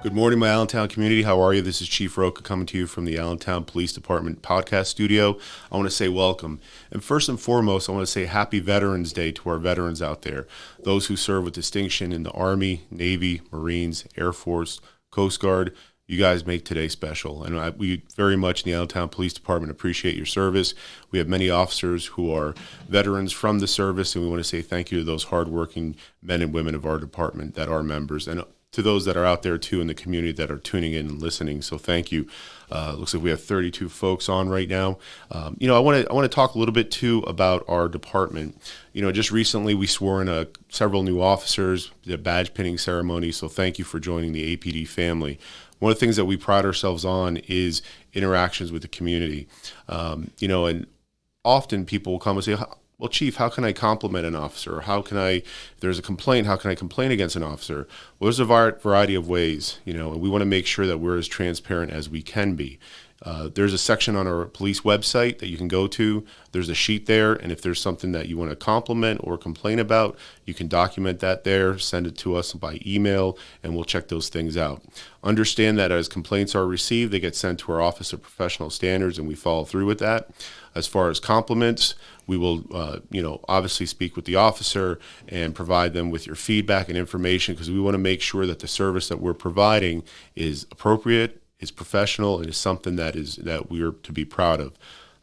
Good morning, my Allentown community. How are you? This is Chief Roca coming to you from the Allentown Police Department podcast studio. I want to say welcome. And first and foremost, I want to say happy Veterans Day to our veterans out there, those who serve with distinction in the Army, Navy, Marines, Air Force, Coast Guard. You guys make today special. And we very much in the Allentown Police Department appreciate your service. We have many officers who are veterans from the service, and we want to say thank you to those hardworking men and women of our department that are members, and to those that are out there too in the community that are tuning in and listening. So thank you. Looks like we have 32 folks on right now. I want to talk a little bit too about our department. Just recently we swore in several new officers, the badge pinning ceremony. So thank you for joining the APD family. One of the things that we pride ourselves on is interactions with the community. And often people will come and say, well, Chief, how can I compliment an officer? If there's a complaint, how can I complain against an officer? Well, there's a variety of ways, and we want to make sure that we're as transparent as we can be. There's a section on our police website that you can go to. There's a sheet there, and if there's something that you want to compliment or complain about, you can document that there, send it to us by email, and we'll check those things out. Understand that as complaints are received, they get sent to our Office of Professional Standards, and we follow through with that. As far as compliments, we will, obviously speak with the officer and provide them with your feedback and information, because we want to make sure that the service that we're providing is appropriate, is professional, and is something that we're to be proud of.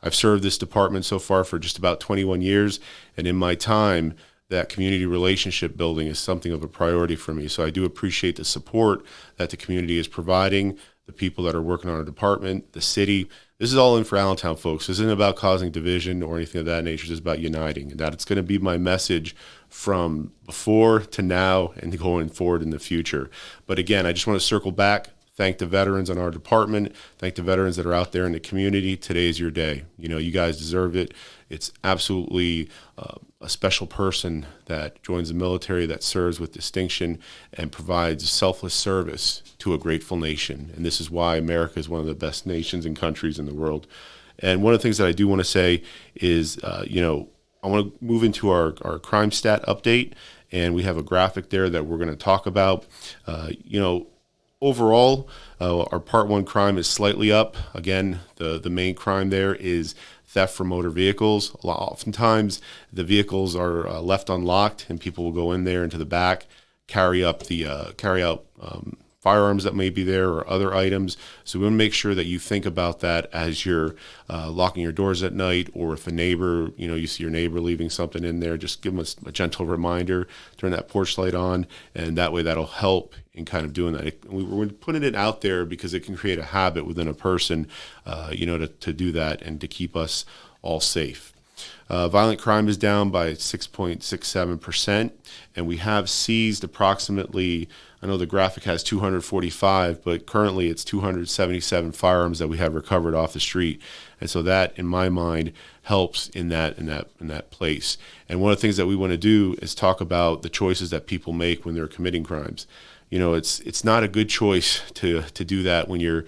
I've served this department so far for just about 21 years, and in my time, that community relationship building is something of a priority for me. So I do appreciate the support that the community is providing, the people that are working on our department, the city. This is all in for Allentown, folks. This isn't about causing division or anything of that nature. It's about uniting, and that's going to be my message from before to now and going forward in the future. But again, I just want to circle back. Thank the veterans on our department. Thank the veterans that are out there in the community. Today is your day. You guys deserve it. It's absolutely a special person that joins the military, that serves with distinction and provides selfless service to a grateful nation. And this is why America is one of the best nations and countries in the world. And one of the things that I do want to say is, I want to move into our crime stat update, and we have a graphic there that we're going to talk about. Overall, our Part 1 crime is slightly up. Again, the main crime there is theft from motor vehicles. Oftentimes, the vehicles are left unlocked, and people will go in there into the back, carry out firearms that may be there or other items. So we want to make sure that you think about that as you're locking your doors at night, or if a neighbor, you see your neighbor leaving something in there, just give them a gentle reminder, turn that porch light on, and that way that'll help in kind of doing that. We're putting it out there because it can create a habit within a person, to do that and to keep us all safe. Violent crime is down by 6.67%, and we have seized approximately, I know the graphic has 245, but currently it's 277 firearms that we have recovered off the street. And so that, in my mind, helps in that place. And one of the things that we want to do is talk about the choices that people make when they're committing crimes. It's not a good choice to do that when you're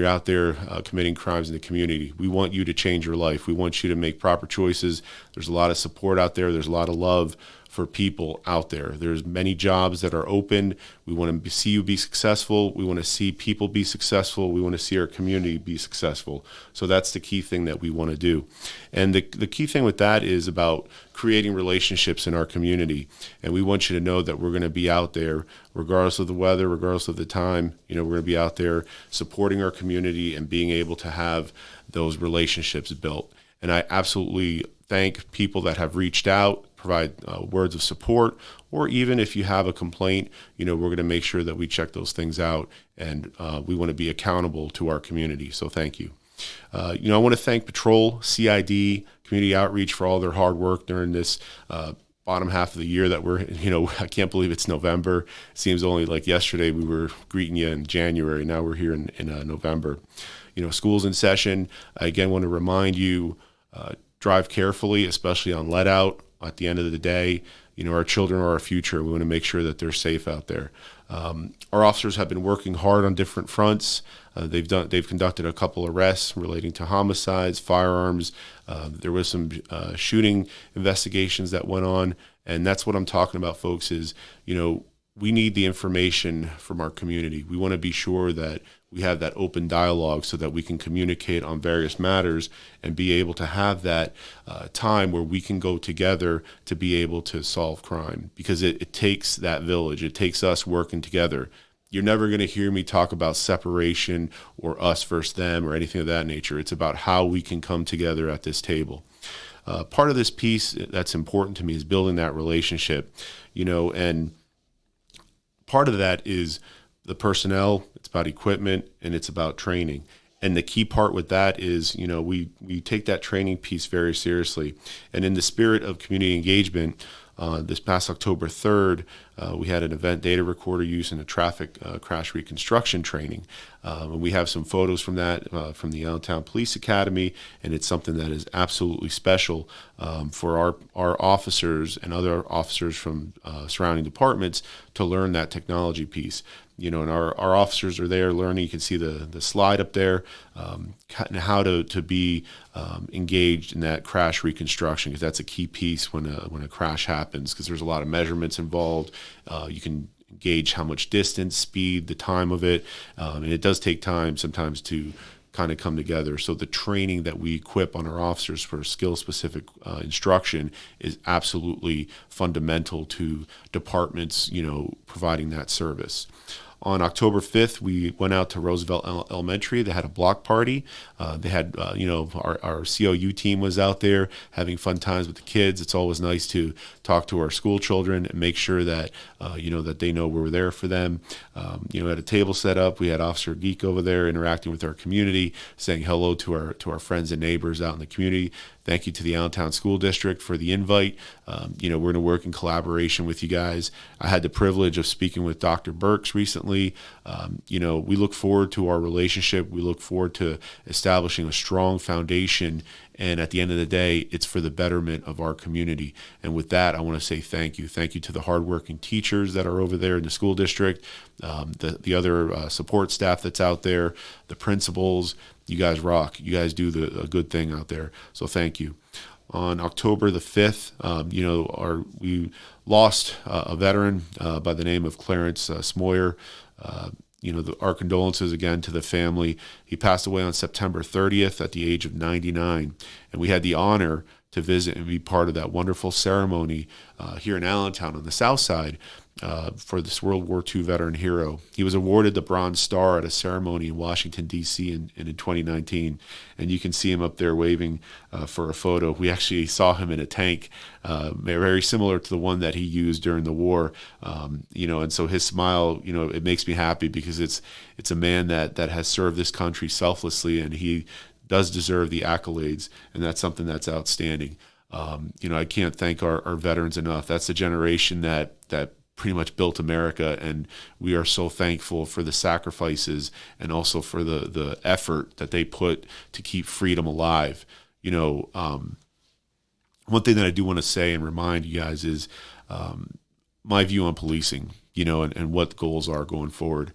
out there committing crimes in the community. We want you to change your life. We want you to make proper choices. There's a lot of support out there. There's a lot of love for people out there. There's many jobs that are open. We want to see you be successful. We want to see people be successful. We want to see our community be successful. So that's the key thing that we want to do. And the key thing with that is about creating relationships in our community. And we want you to know that we're going to be out there regardless of the weather, regardless of the time. We're going to be out there supporting our community and being able to have those relationships built. And I absolutely thank people that have reached out, provide words of support, or even if you have a complaint, we're going to make sure that we check those things out, and we want to be accountable to our community. So thank you. I want to thank Patrol, CID, Community Outreach for all their hard work during this bottom half of the year that we're, I can't believe it's November. It seems only like yesterday we were greeting you in January. Now we're here in November. School's in session. I again want to remind you, drive carefully, especially on let out. At the end of the day, our children are our future. We want to make sure that they're safe out there. Our officers have been working hard on different fronts. They've conducted a couple arrests relating to homicides, firearms. There was some shooting investigations that went on, and that's what I'm talking about, folks. Is we need the information from our community. We want to be sure that we have that open dialogue so that we can communicate on various matters and be able to have that time where we can go together to be able to solve crime, because it takes that village. It takes us working together. You're never going to hear me talk about separation or us versus them or anything of that nature. It's about how we can come together at this table. Part of this piece that's important to me is building that relationship, and part of that is the personnel. It's about equipment, and it's about training. And the key part with that is, we take that training piece very seriously. And in the spirit of community engagement, this past October 3rd, we had an event data recorder use and a traffic crash reconstruction training. And we have some photos from that from the Allentown Police Academy, and it's something that is absolutely special for our officers and other officers from surrounding departments to learn that technology piece. And our officers are there learning. You can see the slide up there, how to be engaged in that crash reconstruction, because that's a key piece when a crash happens, because there's a lot of measurements involved. You can gauge how much distance, speed, the time of it, and it does take time sometimes to kind of come together. So the training that we equip on our officers for skill-specific instruction is absolutely fundamental to departments, providing that service. On October 5th, we went out to Roosevelt Elementary. They had a block party. They had, our COU team was out there having fun times with the kids. It's always nice to talk to our school children and make sure that, that they know we're there for them. At a table set up, we had Officer Geek over there interacting with our community, saying hello to our friends and neighbors out in the community. Thank you to the Allentown School District for the invite. We're going to work in collaboration with you guys. I had the privilege of speaking with Dr. Burks recently. We look forward to our relationship. We look forward to establishing a strong foundation. And at the end of the day, it's for the betterment of our community. And with that, I want to say thank you. Thank you to the hardworking teachers that are over there in the school district, the other support staff that's out there, the principals. You guys rock. You guys do a good thing out there. So thank you. On October the 5th, we lost a veteran by the name of Clarence Smoyer. Our condolences again to the family. He passed away on September 30th at the age of 99. And we had the honor to visit and be part of that wonderful ceremony here in Allentown on the south side for this World War II veteran hero. He was awarded the Bronze Star at a ceremony in Washington, D.C. in 2019. And you can see him up there waving for a photo. We actually saw him in a tank, very similar to the one that he used during the war. And so his smile, it makes me happy, because it's a man that has served this country selflessly, and he does deserve the accolades, and that's something that's outstanding. I can't thank our veterans enough. That's the generation that pretty much built America, and we are so thankful for the sacrifices and also for the effort that they put to keep freedom alive. One thing that I do want to say and remind you guys is my view on policing, and what the goals are going forward.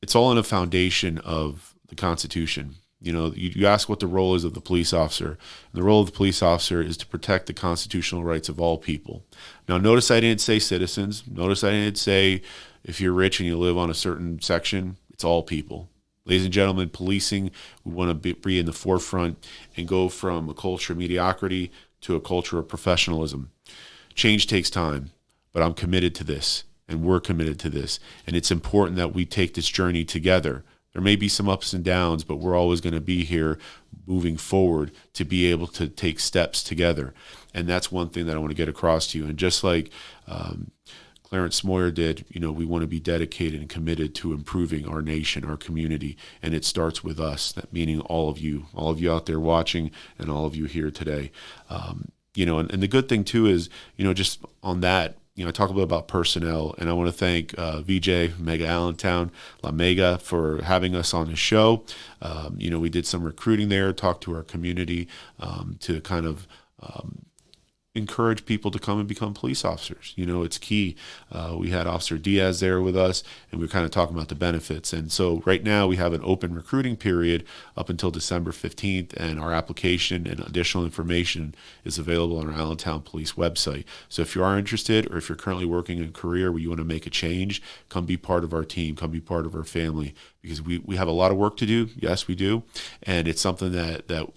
It's all on a foundation of the Constitution. You ask what the role is of the police officer. And the role of the police officer is to protect the constitutional rights of all people. Now, notice I didn't say citizens. Notice I didn't say if you're rich and you live on a certain section. It's all people. Ladies and gentlemen, policing, we want to be in the forefront and go from a culture of mediocrity to a culture of professionalism. Change takes time, but I'm committed to this, and we're committed to this. And it's important that we take this journey together. There may be some ups and downs, but we're always going to be here moving forward to be able to take steps together. And that's one thing that I want to get across to you. And just like Clarence Smoyer did, we want to be dedicated and committed to improving our nation, our community. And it starts with us, that meaning all of you out there watching, and all of you here today. And the good thing too is, just on that, I talk a bit about personnel, and I want to thank VJ Mega Allentown, La Mega, for having us on the show. We did some recruiting there, talked to our community to kind of encourage people to come and become police officers. It's key. We had Officer Diaz there with us, and we were kind of talking about the benefits. And so right now we have an open recruiting period up until December 15th, and our application and additional information is available on our Allentown Police website. So if you are interested, or if you're currently working in a career where you want to make a change, come be part of our team, come be part of our family, because we have a lot of work to do. Yes, we do. And it's something that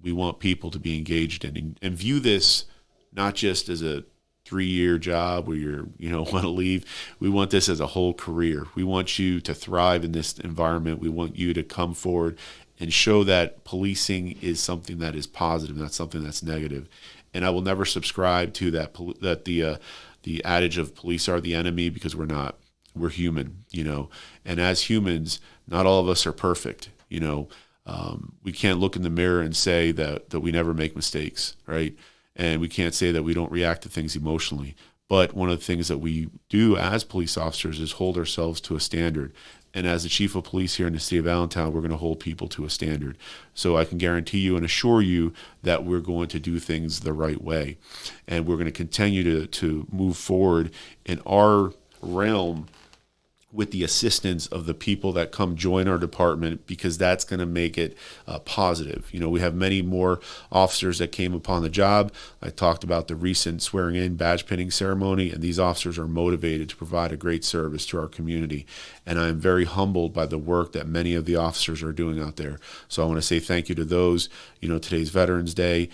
we want people to be engaged in, and view this not just as a 3-year job where want to leave. We want this as a whole career. We want you to thrive in this environment. We want you to come forward and show that policing is something that is positive, not something that's negative. And I will never subscribe to that the adage of police are the enemy, because we're not. We're human, and as humans, not all of us are perfect. We can't look in the mirror and say that we never make mistakes, right? And we can't say that we don't react to things emotionally. But one of the things that we do as police officers is hold ourselves to a standard. And as the chief of police here in the city of Allentown, we're going to hold people to a standard. So I can guarantee you and assure you that we're going to do things the right way. And we're going to continue to move forward in our realm with the assistance of the people that come join our department, because that's going to make it positive. We have many more officers that came upon the job. I talked about the recent swearing in badge pinning ceremony, and these officers are motivated to provide a great service to our community. And I'm very humbled by the work that many of the officers are doing out there. So I want to say thank you to those. Today's Veterans Day.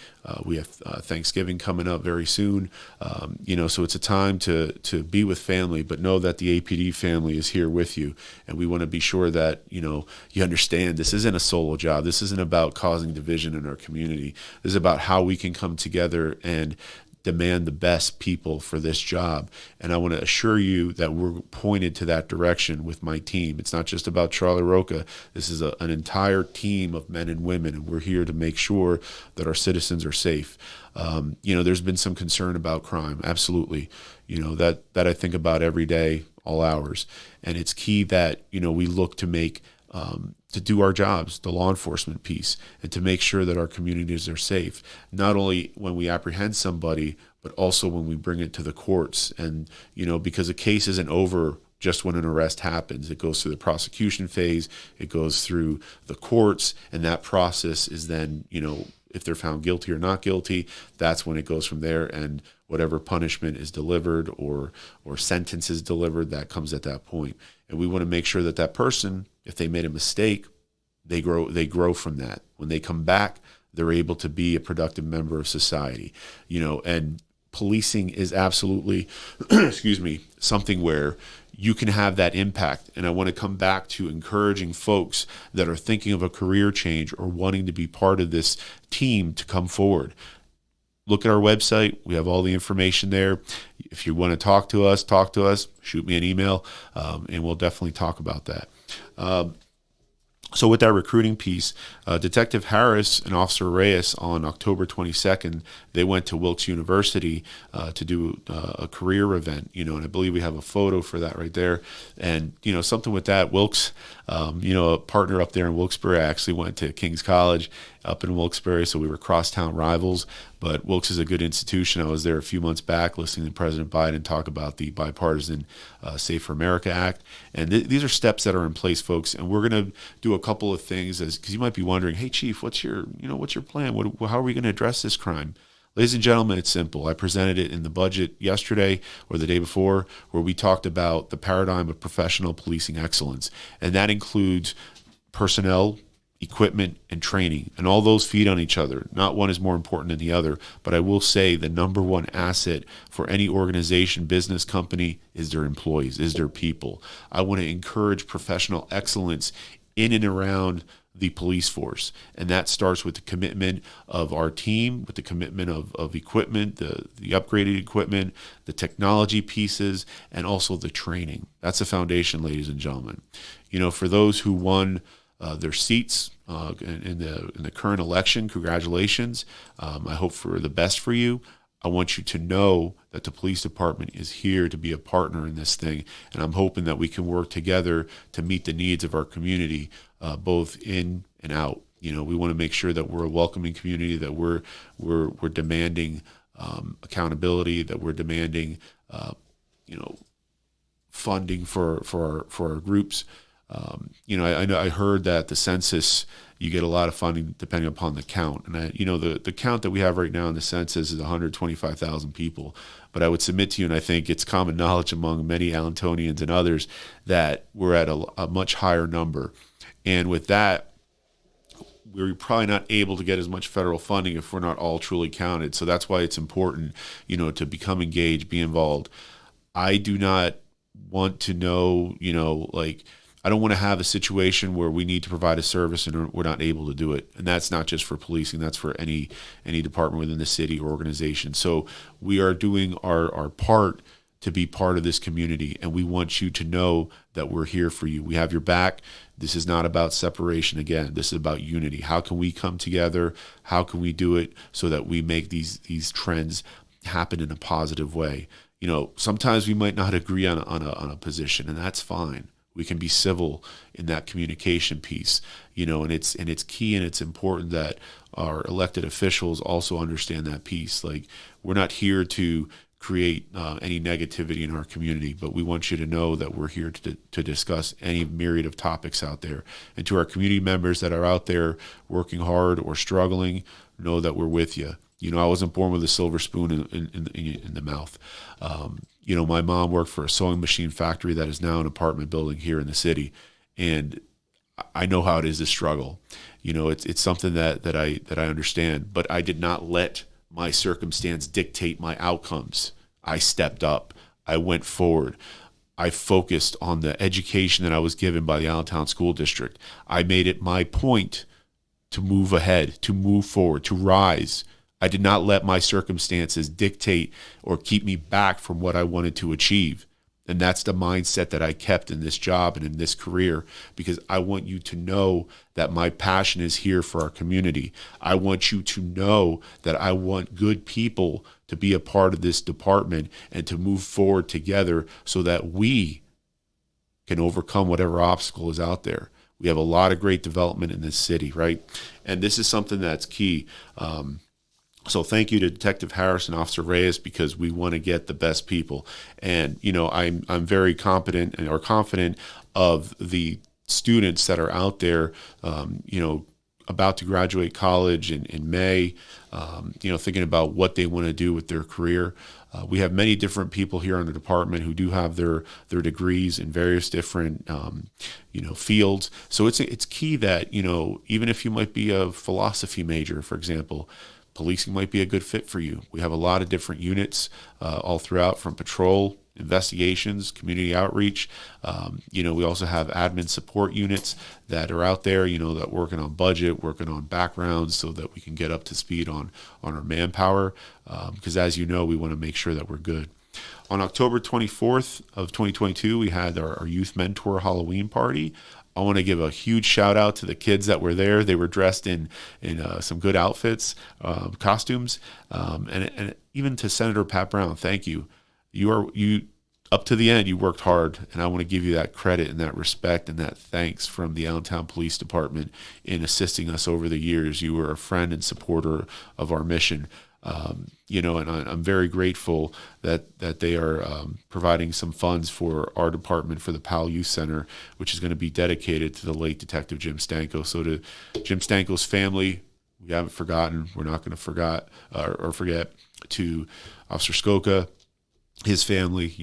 We have Thanksgiving coming up very soon. So it's a time to be with family, but know that the APD family is here with you. And we want to be sure that, you understand this isn't a solo job. This isn't about causing division in our community. This is about how we can come together and demand the best people for this job. And I want to assure you that we're pointed to that direction with my team. It's not just about Charlie Roca. This is an entire team of men and women, and we're here to make sure that our citizens are safe. There's been some concern about crime. Absolutely. That I think about every day, all hours. And it's key that, we look to make to do our jobs, the law enforcement piece, and to make sure that our communities are safe, not only when we apprehend somebody, but also when we bring it to the courts. And, because a case isn't over just when an arrest happens. It goes through the prosecution phase, it goes through the courts, and that process is then, if they're found guilty or not guilty, that's when it goes from there. And whatever punishment is delivered or sentence is delivered, that comes at that point. And we want to make sure that that person, if they made a mistake, they grow from that. When they come back, they're able to be a productive member of society. And policing is absolutely, something where you can have that impact. And I want to come back to encouraging folks that are thinking of a career change or wanting to be part of this team to come forward. Look at our website. We have all the information there. If you want to talk to us, shoot me an email, and we'll definitely talk about that. So with that recruiting piece, Detective Harris and Officer Reyes on October 22nd, they went to Wilkes University to do a career event, and I believe we have a photo for that right there. And, something with that, Wilkes, a partner up there in Wilkes-Barre, I actually went to King's College up in Wilkes-Barre, so we were crosstown rivals. But Wilkes is a good institution. I was there a few months back listening to President Biden talk about the bipartisan Safe for America Act. And these are steps that are in place, folks. And we're going to do a couple of things, because you might be wondering, hey, Chief, what's your plan? How are we going to address this crime? Ladies and gentlemen, it's simple. I presented it in the budget yesterday or the day before, where we talked about the paradigm of professional policing excellence. And that includes personnel, equipment, and training, and all those feed on each other. Not one is more important than the other, but I will say the number one asset for any organization, business, company is their employees, is their people. I want to encourage professional excellence in and around the police force, and that starts with the commitment of our team, with the commitment of equipment, the upgraded equipment, the technology pieces, and also the training. That's the foundation, ladies and gentlemen. For those who won their seats in the current election, congratulations. I hope for the best for you. I want you to know that the police department is here to be a partner in this thing, and I'm hoping that we can work together to meet the needs of our community, both in and out. We want to make sure that we're a welcoming community, that we're demanding accountability, that we're demanding, funding for our groups. I heard that the census, you get a lot of funding depending upon the count. And the count that we have right now in the census is 125,000 people. But I would submit to you, and I think it's common knowledge among many Allentonians and others, that we're at a much higher number. And with that, we're probably not able to get as much federal funding if we're not all truly counted. So that's why it's important, to become engaged, be involved. I do not want to know, I don't want to have a situation where we need to provide a service and we're not able to do it. And that's not just for policing, that's for any department within the city or organization. So we are doing our part to be part of this community, and we want you to know that we're here for you. We have your back. This is not about separation. Again, this is about unity. How can we come together? How can we do it so that we make these trends happen in a positive way? Sometimes we might not agree on a position, and that's fine. We can be civil in that communication piece, and it's key and it's important that our elected officials also understand that piece. Like, we're not here to create any negativity in our community, but we want you to know that we're here to discuss any myriad of topics out there. And to our community members that are out there working hard or struggling, know that we're with you. I wasn't born with a silver spoon in the mouth. My mom worked for a sewing machine factory that is now an apartment building here in the city, and I know how it is to struggle. It's something that I understand, but I did not let my circumstance dictate my outcomes. I stepped up. I went forward. I focused on the education that I was given by the Allentown School District. I made it my point to move ahead, to move forward, to rise. I did not let my circumstances dictate or keep me back from what I wanted to achieve. And that's the mindset that I kept in this job and in this career, because I want you to know that my passion is here for our community. I want you to know that I want good people to be a part of this department and to move forward together so that we can overcome whatever obstacle is out there. We have a lot of great development in this city, right? And this is something that's key. So thank you to Detective Harris and Officer Reyes, because we want to get the best people. And, I'm very confident of the students that are out there, about to graduate college in May, thinking about what they want to do with their career. We have many different people here in the department who do have their degrees in various different, fields. So it's key that, even if you might be a philosophy major, for example, policing might be a good fit for you. We have a lot of different units all throughout, from patrol, investigations, community outreach. We also have admin support units that are out there, that working on budget, working on backgrounds so that we can get up to speed on our manpower. Because as you know, we want to make sure that we're good. On October 24th of 2022, we had our Youth Mentor Halloween party. I want to give a huge shout out to the kids that were there. They were dressed in some good outfits, costumes, and even to Senator Pat Brown. Thank you. You up to the end. You worked hard, and I want to give you that credit and that respect and that thanks from the Allentown Police Department in assisting us over the years. You were a friend and supporter of our mission. And I'm very grateful that they are providing some funds for our department for the Powell Youth Center, which is going to be dedicated to the late Detective Jim Stanko. So to Jim Stanko's family, we haven't forgotten. We're not going to forget. To Officer Skoka, his family,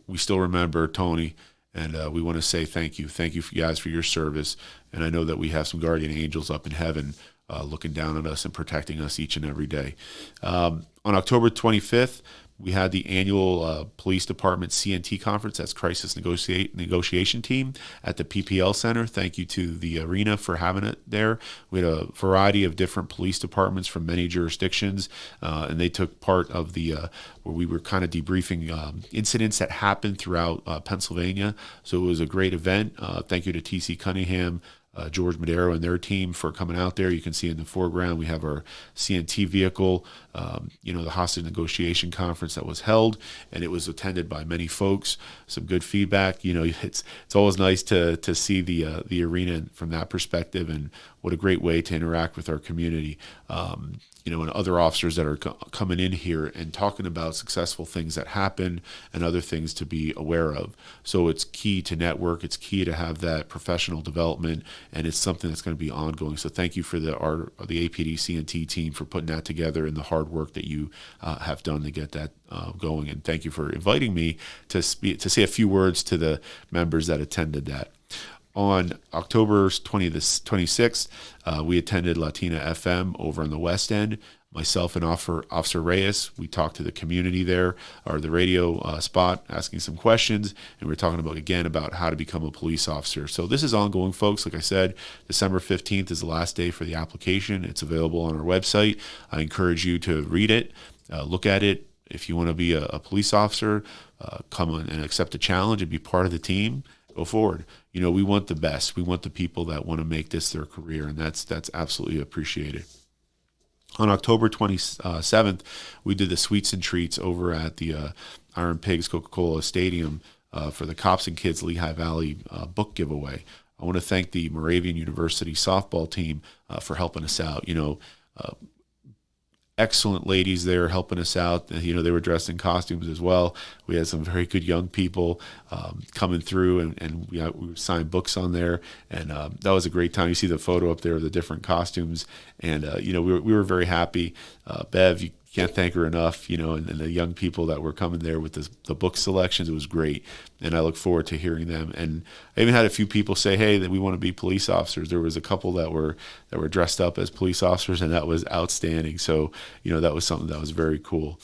we still remember Tony, and we want to say thank you. Thank you guys for your service. And I know that we have some guardian angels up in heaven looking down on us and protecting us each and every day. On October 25th, we had the annual Police Department CNT conference. That's Crisis Negotiation Team at the PPL Center. Thank you to the arena for having it there. We had a variety of different police departments from many jurisdictions, and they took part of the where we were kind of debriefing incidents that happened throughout Pennsylvania. So it was a great event. Thank you to TC Cunningham, George Madero and their team for coming out there. You can see in the foreground we have our CNT vehicle, the hostage negotiation conference that was held, and it was attended by many folks. Some good feedback. It's always nice to see the arena from that perspective, and what a great way to interact with our community. And other officers that are coming in here and talking about successful things that happen and other things to be aware of. So it's key to network. It's key to have that professional development, and it's something that's going to be ongoing. So thank you for the APD CNT team for putting that together and the hard work that you have done to get that going. And thank you for inviting me to say a few words to the members that attended that. On October 26th, we attended Latina FM over in the West End. Myself and Officer Reyes, we talked to the community there, or the radio spot, asking some questions, and we're talking about how to become a police officer. So this is ongoing, folks. Like I said, December 15th is the last day for the application. It's available on our website. I encourage you to read it, look at it. If you want to be a police officer, come on and accept a challenge and be part of the team. Go forward. We want the best. We want the people that want to make this their career, and that's absolutely appreciated. On October 27th, we did the Sweets and Treats over at the Iron Pigs Coca-Cola Stadium for the Cops and Kids Lehigh Valley book giveaway. I want to thank the Moravian University softball team for helping us out. Excellent ladies there helping us out. They were dressed in costumes as well. We had some very good young people coming through, and we signed books on there, and that was a great time. You see the photo up there of the different costumes, and we were very happy. Bev, you can't thank her enough, and the young people that were coming there with the book selections. It was great, and I look forward to hearing them. And I even had a few people say, hey, that we want to be police officers. There was a couple that were dressed up as police officers, and that was outstanding. So, that was something that was very cool.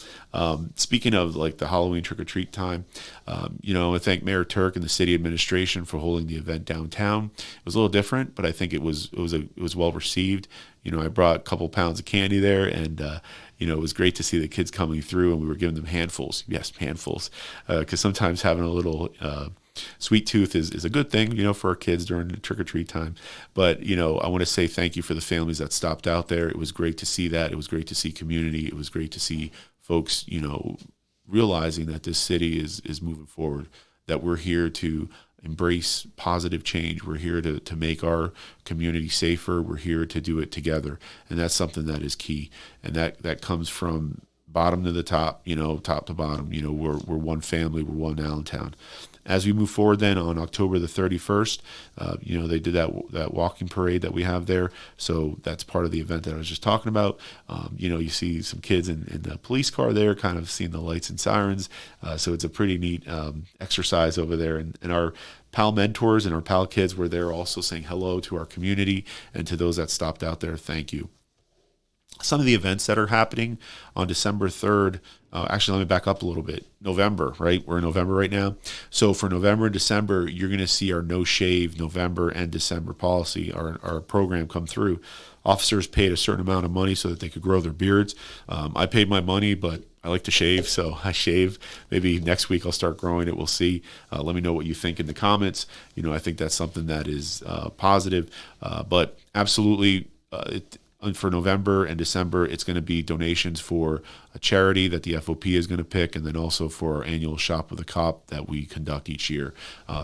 Speaking of like the Halloween trick-or-treat time, I want to thank Mayor Turk and the city administration for holding the event downtown. It was a little different, but I think it was well received. I brought a couple pounds of candy there, and it was great to see the kids coming through, and we were giving them handfuls. Yes, handfuls, because sometimes having a little sweet tooth is a good thing, for our kids during the trick-or-treat time. But, I want to say thank you for the families that stopped out there. It was great to see that. It was great to see community. It was great to see folks, realizing that this city is moving forward, that we're here to embrace positive change. We're here to make our community safer. We're here to do it together. And that's something that is key. And that comes from bottom to the top, top to bottom. We're one family, we're one Allentown. As we move forward then on October the 31st, they did that walking parade that we have there. So that's part of the event that I was just talking about. You see some kids in the police car there, kind of seeing the lights and sirens. So it's a pretty neat exercise over there. And our PAL mentors and our PAL kids were there also saying hello to our community, and to those that stopped out there, thank you. Some of the events that are happening on December 3rd, actually, let me back up a little bit. November, right? We're in November right now. So for November and December, you're going to see our no shave November and December policy, our program come through. Officers paid a certain amount of money so that they could grow their beards. I paid my money, but I like to shave, so I shave. Maybe next week I'll start growing it. We'll see. Let me know what you think in the comments. I think that's something that is positive. But absolutely, for November and December, it's going to be donations for a charity that the FOP is going to pick, and then also for our annual Shop with a Cop that we conduct each year.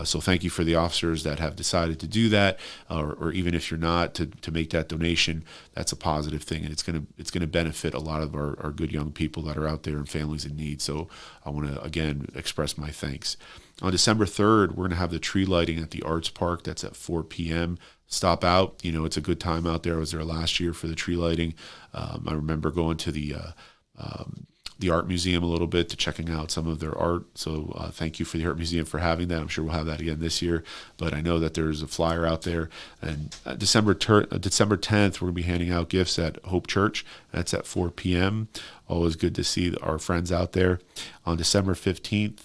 So thank you for the officers that have decided to do that, or even if you're not, to make that donation. That's a positive thing, and it's going to benefit a lot of our good young people that are out there and families in need. So I want to, again, express my thanks. On December 3rd, we're going to have the tree lighting at the Arts Park. That's at 4 p.m. Stop out. It's a good time out there. I was there last year for the tree lighting. I remember going to the art museum a little bit, to checking out some of their art. So thank you for the art museum for having that. I'm sure we'll have that again this year. But I know that there's a flyer out there. And December 10th, we're going to be handing out gifts at Hope Church. That's at 4 p.m. Always good to see our friends out there. On December 15th,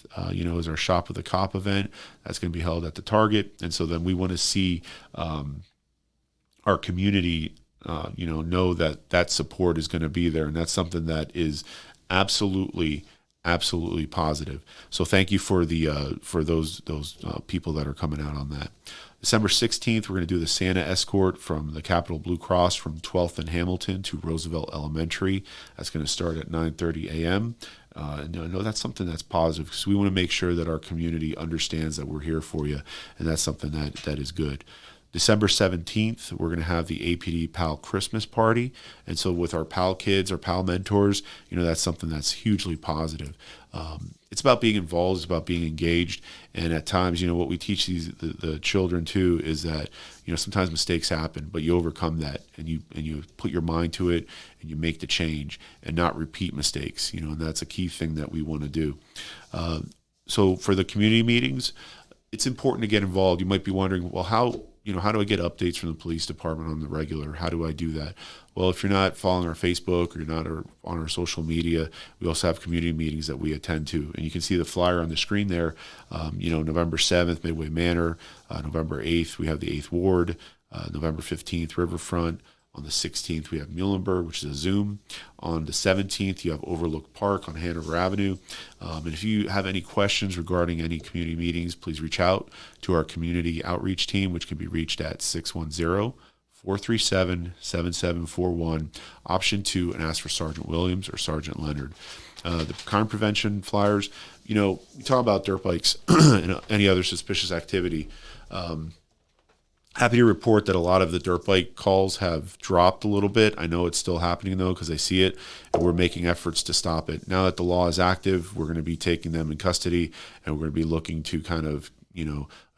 is our Shop with a Cop event. That's going to be held at the Target. And so then we want to see our community, know that support is going to be there. And that's something that is absolutely absolutely positive. So thank you for the for those people that are coming out on that. December 16th, we're going to do the Santa escort from the Capitol Blue Cross from 12th and Hamilton to Roosevelt Elementary. That's going to start at 9:30 a.m. And I know that's something that's positive because we want to make sure that our community understands that we're here for you, and that's something that is good. December 17th, we're going to have the APD PAL Christmas party. And so with our PAL kids, our PAL mentors, that's something that's hugely positive. It's about being involved, it's about being engaged. And at times, what we teach the children too is that, sometimes mistakes happen, but you overcome that and you put your mind to it and you make the change and not repeat mistakes, and that's a key thing that we want to do. So for the community meetings, it's important to get involved. You might be wondering, well, how do I get updates from the police department on the regular? How do I do that? Well, if you're not following our Facebook or you're not on our social media, we also have community meetings that we attend to. And you can see the flyer on the screen there. November 7th, Midway Manor. November 8th, we have the 8th Ward. November 15th, Riverfront. On the 16th, we have Muhlenberg, which is a Zoom. On the 17th, you have Overlook Park on Hanover Avenue. And if you have any questions regarding any community meetings, please reach out to our community outreach team, which can be reached at 610-437-7741, option 2, and ask for Sergeant Williams or Sergeant Leonard. The crime prevention flyers, we talk about dirt bikes and any other suspicious activity. Happy to report that a lot of the dirt bike calls have dropped a little bit. I know it's still happening, though, because I see it, and we're making efforts to stop it. Now that the law is active, we're going to be taking them in custody, and we're going to be looking to kind of,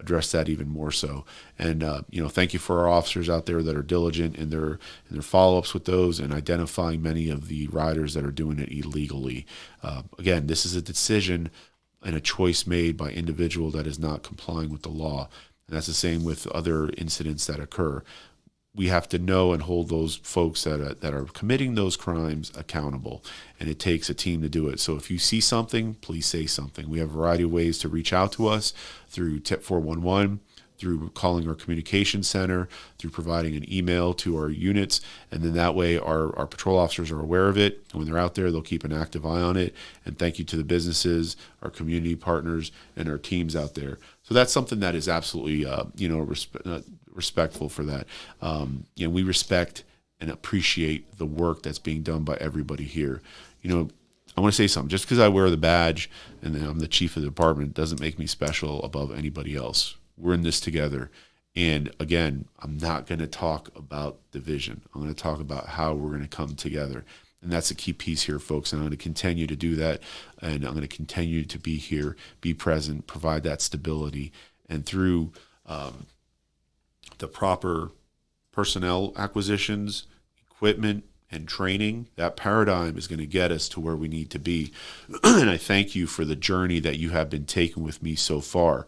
address that even more so. And, thank you for our officers out there that are diligent in their follow-ups with those and identifying many of the riders that are doing it illegally. Again, this is a decision and a choice made by individual that is not complying with the law. And that's the same with other incidents that occur. We have to know and hold those folks that are committing those crimes accountable, and it takes a team to do it. So if you see something, please say something. We have a variety of ways to reach out to us through TIP 411, through calling our communication center, through providing an email to our units, and then that way our patrol officers are aware of it. And when they're out there, they'll keep an active eye on it. And thank you to the businesses, our community partners, and our teams out there. So that's something that is absolutely, respectful for that. We respect and appreciate the work that's being done by everybody here. I want to say something. Just because I wear the badge and I'm the chief of the department doesn't make me special above anybody else. We're in this together. And again, I'm not going to talk about division. I'm going to talk about how we're going to come together. And that's a key piece here, folks. And I'm going to continue to do that. And I'm going to continue to be here, be present, provide that stability. And through the proper personnel acquisitions, equipment, and training, that paradigm is going to get us to where we need to be. And I thank you for the journey that you have been taking with me so far.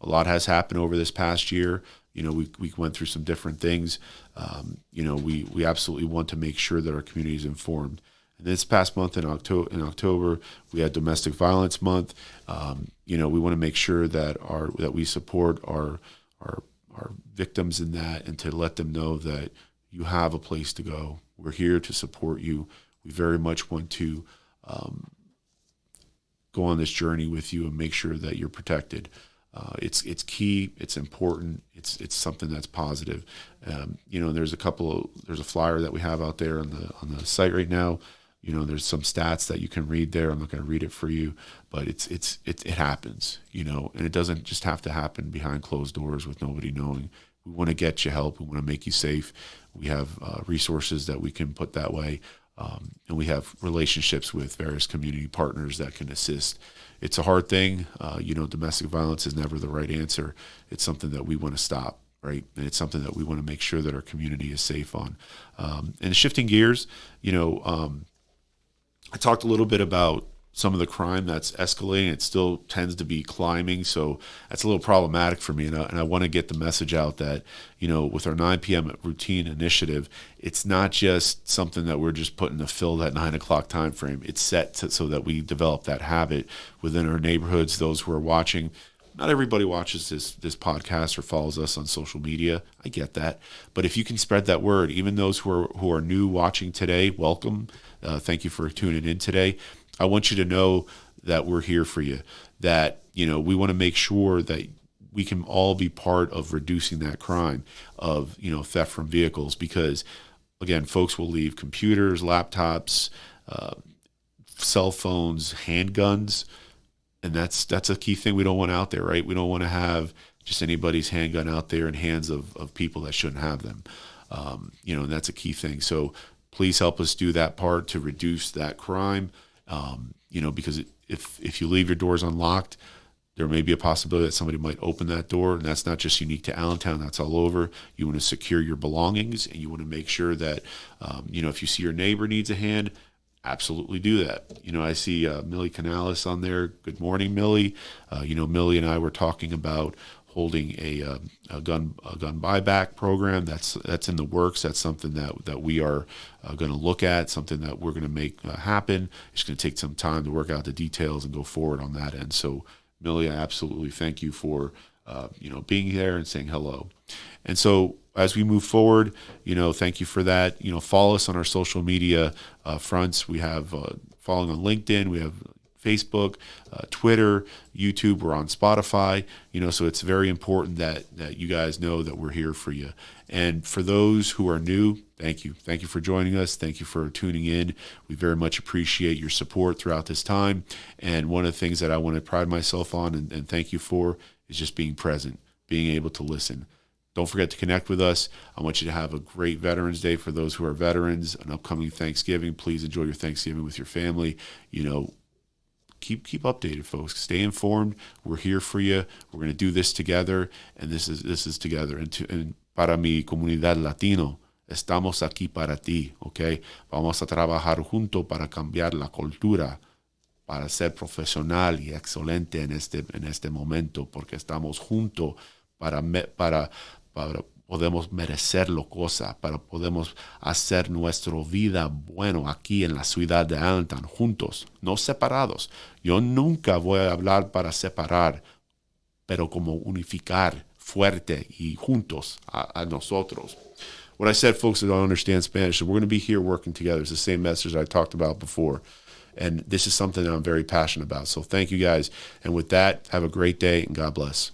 A lot has happened over this past year. We went through some different things. We absolutely want to make sure that our community is informed. And this past month in October, we had Domestic Violence Month. We want to make sure that we support our victims in that, and to let them know that you have a place to go. We're here to support you. We very much want to go on this journey with you and make sure that you're protected. It's key. It's important. It's something that's positive. There's a flyer that we have out there on the site right now. There's some stats that you can read there. I'm not going to read it for you, but it happens. And it doesn't just have to happen behind closed doors with nobody knowing. We want to get you help. We want to make you safe. We have resources that we can put that way. And we have relationships with various community partners that can assist. It's a hard thing. Domestic violence is never the right answer. It's something that we want to stop, right? And it's something that we want to make sure that our community is safe on. And shifting gears, I talked a little bit about some of the crime that's escalating. It still tends to be climbing, so that's a little problematic for me. And I want to get the message out that, with our 9 p.m. routine initiative, it's not just something that we're just putting to fill that 9 o'clock time frame. It's set so that we develop that habit within our neighborhoods, those who are watching. Not everybody watches this podcast or follows us on social media. I get that. But if you can spread that word, even those who are new watching today, welcome. Thank you for tuning in today. I want you to know that we're here for you, that, we want to make sure that we can all be part of reducing that crime of, theft from vehicles, because again, folks will leave computers, laptops, cell phones, handguns, and that's a key thing we don't want out there, right? We don't want to have just anybody's handgun out there in hands of people that shouldn't have them. And that's a key thing. So please help us do that part to reduce that crime. Because if you leave your doors unlocked, there may be a possibility that somebody might open that door, and that's not just unique to Allentown, that's all over. You want to secure your belongings, and you want to make sure that, if you see your neighbor needs a hand, absolutely do that. I see Millie Canales on there. Good morning, Millie. Millie and I were talking about holding a gun buyback program. That's in the works. That's something that we are going to look at, something that we're going to make happen. It's going to take some time to work out the details and go forward on that end. So, Millie, I absolutely thank you for being there and saying hello. And so as we move forward, thank you for that. Follow us on our social media fronts. We have following on LinkedIn. We have Facebook, Twitter, YouTube. We're on Spotify. So it's very important that you guys know that we're here for you. And for those who are new, thank you. Thank you for joining us. Thank you for tuning in. We very much appreciate your support throughout this time. And one of the things that I want to pride myself on and thank you for is just being present, being able to listen. Don't forget to connect with us. I want you to have a great Veterans Day for those who are veterans, an upcoming Thanksgiving. Please enjoy your Thanksgiving with your family. Keep updated, folks. Stay informed. We're here for you. We're going to do this together, and this is together. And para mi comunidad latino, estamos aquí para ti, ¿ok? Vamos a trabajar juntos para cambiar la cultura, para ser profesional y excelente en este momento, porque estamos juntos para podemos merecer lo cosa, para podemos hacer nuestra vida bueno aquí en la ciudad de Allentown, juntos, no separados. Yo nunca voy a hablar para separar, pero como unificar fuerte y juntos a nosotros. When I said folks that don't understand Spanish, we're going to be here working together. It's the same message I talked about before. And this is something that I'm very passionate about. So thank you guys. And with that, have a great day and God bless.